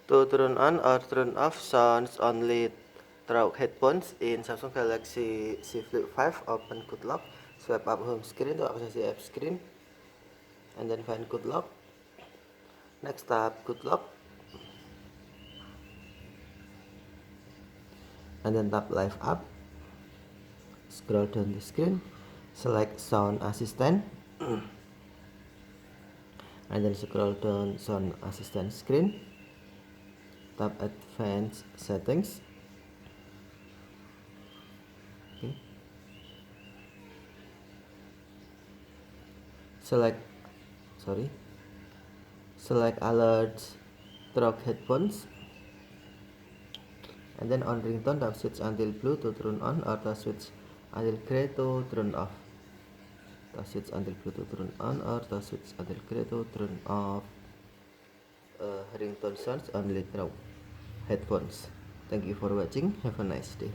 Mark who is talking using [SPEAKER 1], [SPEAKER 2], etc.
[SPEAKER 1] To turn on or turn off sounds only through headphones in Samsung Galaxy Z Flip 5, open Good Lock, swipe up home screen to access the app screen, and then find Good Lock. Next tap Good Lock, and then tap Live Up. Scroll down the screen, select Sound Assistant, and then scroll down Sound Assistant screen. Tap Advanced Settings. Okay. Select alerts through headphones, and then on ringtone tap switch until blue to turn on or tap switch until gray to turn off. Tap switch until blue to turn on or tap switch until gray to turn off. Ringtone sounds only through headphones. Thank you for watching. Have a nice day.